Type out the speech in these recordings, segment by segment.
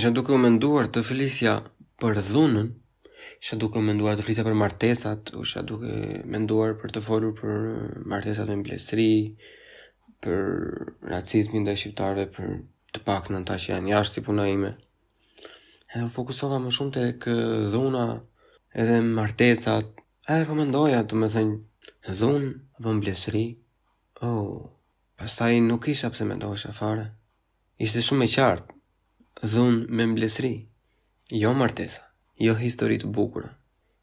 isha duke u menduar të flisja për dhunën, isha duke u menduar të flisja për martesat, isha duke menduar për të folur për martesat me mblesëri, për racizmin ndaj shqiptarëve, për të paktën ata që janë jashtë si puna ime. Edhe u fokusova më shumë tek dhuna, edhe martesat, edhe po mendoja domethënë dhunë apo mblesëri. Pastaj nuk isha pse mendohesha fare. Ishte shumë e qartë. Dhunë me mblesëri, jo martesa, jo histori të bukura,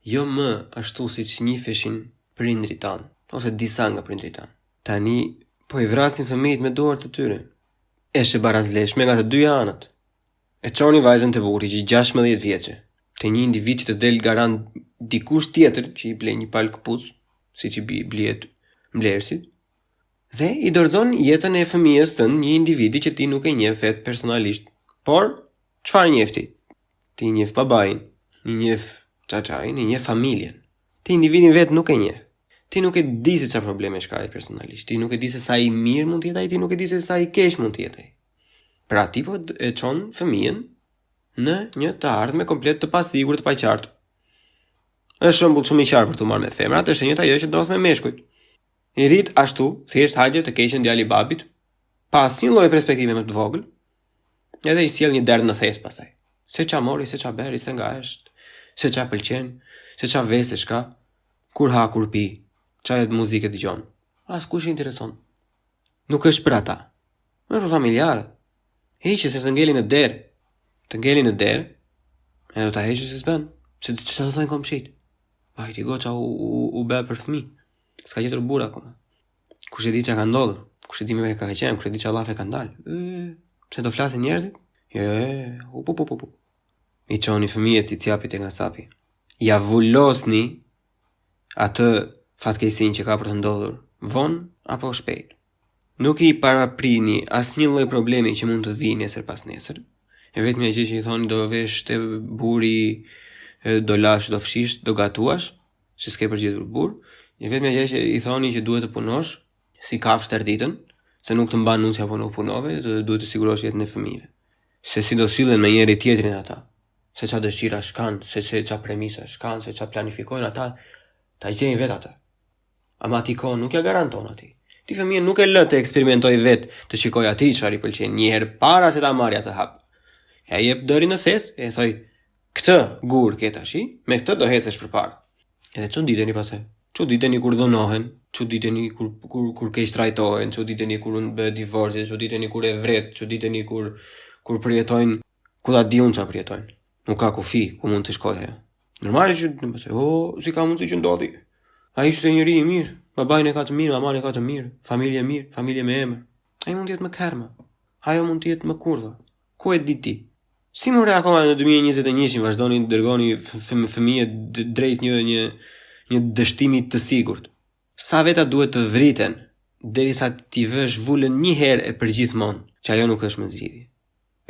jo më ashtu siç njiheshin prindrit tanë, ose disa nga prindrit tanë. Tani po i vrasin fëmijët me duart të tyre. Është e barazleshme nga të dyja anët. E çoni vajzën te burri që 16 vjeçë, te një individ që të del garant dikush tjetër që i ble një palë këpucë, siç i blihet mblerësit, dhe i dorëzon jetën e fëmijës tënd një individi që ti nuk e njeh vet personalisht. Por, çfarë njeh ti? Ti njeh babain, i njeh çaçain, i njeh familjen. Ti individin vet nuk e njeh. Ti nuk e di se çfarë probleme ka ai personalisht. Ti nuk e di se sa i mirë mund të jetë ai, ti nuk e di se sa i keq mund të jetë ai. Pra ti po e çon fëmijën në një të ardhme komplet të pasigurt, të paqartë. Është shembull shumë i qartë për të marrë me femrat, është e njëjta ajo që ndodh me meshkujt. I rit ashtu, thjesht hajde të keqen djali babit, pa asnjë lloj perspektive më të vogël, edhe i sjell një derë në thes pastaj. Se qa mori, se qa beri, se nga është, se qa pëlqen, se qa vesesh ka, kur ha, kur pi, qa jetë muzike dëgjon. As kush i intereson. Nuk është për ata. Më për familjarët. Heqë se të ngeli në derë. Të ngeli në derë, e do ta heqë se s'ben. Se që të thënë komshit. Vajti goqa u be për fëmi. S'ka gjetur burr akoma. Kush e di çka ka ndodhur? Kush e di me ka qenë? Kush e di çka llafe ka dalë? Pse do flasin njerëzit? I çoni fëmijët si cjapit e nga sapi. Ja vullosni atë fatkeqësinë që ka për të ndodhur, vonë apo shpejt. Nuk i paraprini asnjë lloj problemi që mund të vijë nesër pas nesër. E vetmja gjë që i thoni do vesh te buri, do lash, do fshish, do gatuash, se s'ke përgjigjur burr. E vetmja gjë që i thoni që duhet të punosh, si kafsh tërditën, se nuk të mban nusja apo nuk punove, duhet të sigurosh jetën e fëmijëve. Se si do sillen me njëri tjetrin ata, se qa dëshira shkan, se qa premisa shkan, se qa planifikojnë ata, ta gjejnë vet ata. Ama ti kohë nuk ja garanton ati. Ti fëmijën nuk e lë të eksperimentoj vet, të shikoj ati çfarë i pëlqen një herë para se ta marrë atë hap. Ja jep dërin në thes, e thoj, këtë gur ke tashi, me këtë do hecesh përpara. Edhe çu diteni pastaj. Çu diteni kur dhunohen, çu diteni kur keq trajtohen, çu diteni kur bëhet divorci, çu diteni kur e vret, çu diteni kur përjetojnë, ku ta diun çfarë përjetojnë. Nuk ka kufi ku mund të shkojë ajo. Normalisht që si ka mundësi që ndodhi. Ai ishte njëri i mirë, babain e ka të mirë, maman e ka të mirë, familje mirë, familje me emër. Ai mund të jetë më kerma. Ajo mund të jetë më kurva. Ku e di ti? Si more akoma në 2021 vazhdoni të dërgoni fëmijë drejt një dështimi të sigurt. Sa veta duhet të vriten derisa ti vësh vulën një herë e përgjithmonë, që ajo nuk është më zgjidhje.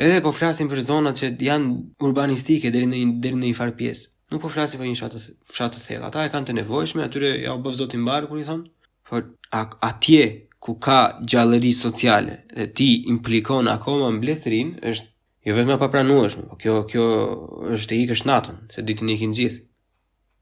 Edhe po flasim për zonat që janë urbanistike deri në një farë pjesë. Nuk po flasim për një fshat të thellë. Ata e kanë të nevojshme, atyre ja u bëv zoti mbar kur i thon. Por atje ku ka gjallëri sociale dhe ti implikon akoma mbledhrin, është jo vetëm pa pranueshme, po kjo është e ikësh natën, se ditën e ikin gjithë.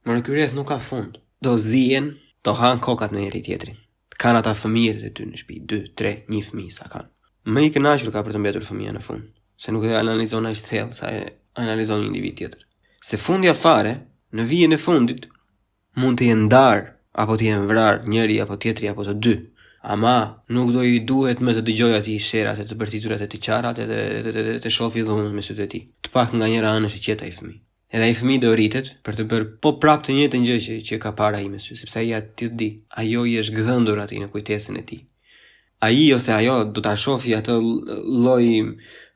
Por ky rreth nuk ka fund. Do zihen, do han kokat me njëri tjetrin. Kanë ata fëmijët e ty në shtëpi, 2, 3, një fëmijë sa kanë. Më i kënaqur ka për të mbetur fëmia në fund, se nuk e analizon aq thellë sa e analizon një individ tjetër. Se fundja fare, në vijën e fundit, mund të jenë ndar apo të jenë vrar njëri apo tjetri apo të dy. Ama nuk do i duhet më të dëgjoj ati sherat e të bërtiturat e të qarat edhe të shofi dhunën me sytë e ti. Të pak nga njëra anë është qeta i fëmi. Edhe ai fëmi do rritet për të bërë po prap të njëjtën gjë që ka para ai me sy, sepse ai aty di, ajo i është gdhëndur atij në kujtesën e tij. Ai ose ajo do ta shohë atë lloj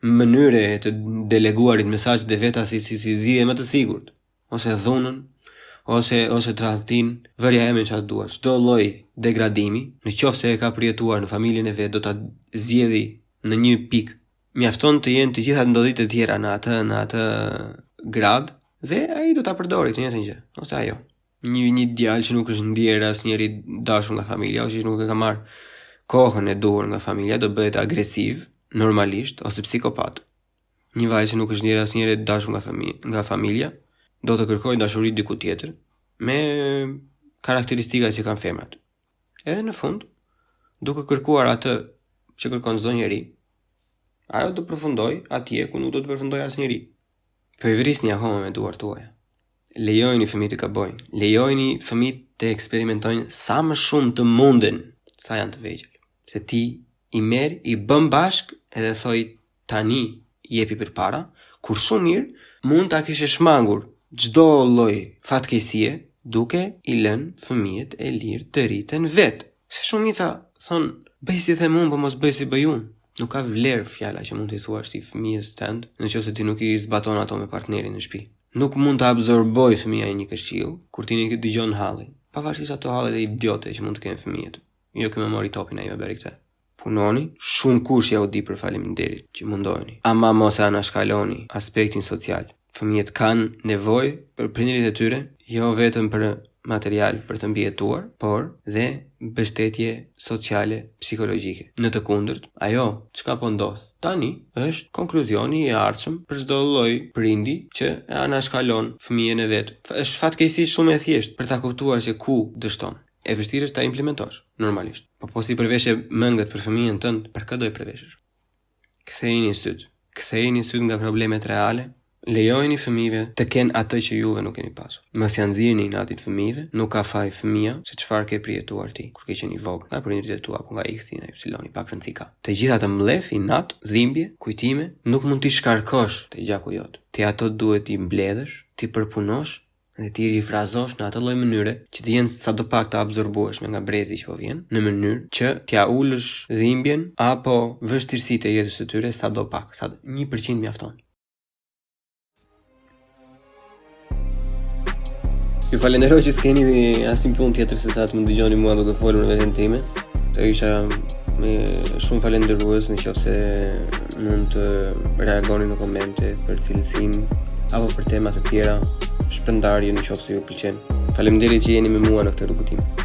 mënyre të deleguarit mesazhet e veta si zgjidhje më të sigurt, ose dhunën, ose tradhtin, vërja e me çfarë duash. Çdo lloj degradimi, në qoftë se e ka përjetuar në familjen e vet, do ta zgjedhë në një pikë. Mjafton të jenë të gjitha ndodhitë e tjera në atë grad dhe ai do ta përdori të njëjtën gjë, ose ajo. Një djalë që nuk është ndier asnjëri dashur nga familja, ose që nuk e ka marr kohën e duhur nga familja, do bëhet agresiv normalisht ose psikopat. Një vajzë që nuk është ndjerë asnjëherë e dashur nga familja, do të kërkojë dashuri diku tjetër, me karakteristikat që kanë femrat. Edhe në fund, duke kërkuar atë që kërkon çdo njeri, ajo do të përfundoj atje ku nuk do të përfundoj asnjëri. Po i vrisni akoma me duart tuaja. Lejojini fëmijët të gabojnë, lejojini fëmijët të eksperimentojnë sa më shumë të munden sa janë të vegjël. Se ti i merr, i bën bashk edhe thoj tani jepi përpara, kur shumë mirë mund ta kishe shmangur çdo lloj fatkeqësie duke i lënë fëmijët e lirë të rriten vetë. Se shumica thon bëj si them unë, po mos bëj si bëj unë. Nuk ka vlerë fjala që mund t'i thuash ti fëmijës tënd, nëse ti nuk i zbaton ato me partnerin në shtëpi. Nuk mund të absorboj fëmija një këshill kur ti nuk dëgjon hallin. Pavarësisht ato hallet e idiote që mund të kenë fëmijët. Jo që më mori topin ai me bëri këtë. Punoni, shumë kush ja u di për faleminderit që mundoheni. Ama mos e anashkaloni aspektin social. Fëmijët kanë nevojë për prindërit e tyre, jo vetëm për material për të mbijetuar, por dhe mbështetje sociale, psikologjike. Në të kundërt, ajo çka po ndodh tani është konkluzioni i ardhshëm për çdo lloj prindi që e anashkalon fëmijën e vet. Është fatkeqësi shumë e thjeshtë për ta kuptuar se ku dështon. E vështirë është ta implementosh, normalisht. Po si përveshje mëngët për fëmijën tënd, për kë do i përveshësh? Ktheheni syt nga problemet reale. Lejojini fëmijëve të kenë atë që juve nuk keni pasur. Mos ja nxirrni natin fëmijëve, nuk ka faj fëmia se çfarë ke përjetuar ti kur ke qenë i vogël. Nga prindërit e tua apo nga X, Y, pak rëndësi ka. Të gjitha të mlef, inat, dhimbje, kujtime, nuk mund t'i shkarkosh te gjaku jot. Ti ato duhet t'i mbledhësh, t'i përpunosh dhe t'i rifrazosh në atë lloj mënyre që të jenë sadopak të absorbueshme nga brezi që po vjen, në mënyrë që t'ja ulësh dhimbjen apo vështirësitë e jetës së tyre sadopak, sa 1% mjafton. Ju falenderoj që s'keni asnjë punë tjetër se sa të më dëgjoni mua duke folur në veten time. Të isha shumë falenderues nëse mund të reagoni në komente për cilësinë apo për tema të tjera, shpërndarje nëse ju pëlqen. Faleminderit që jeni me mua në këtë rrugëtim.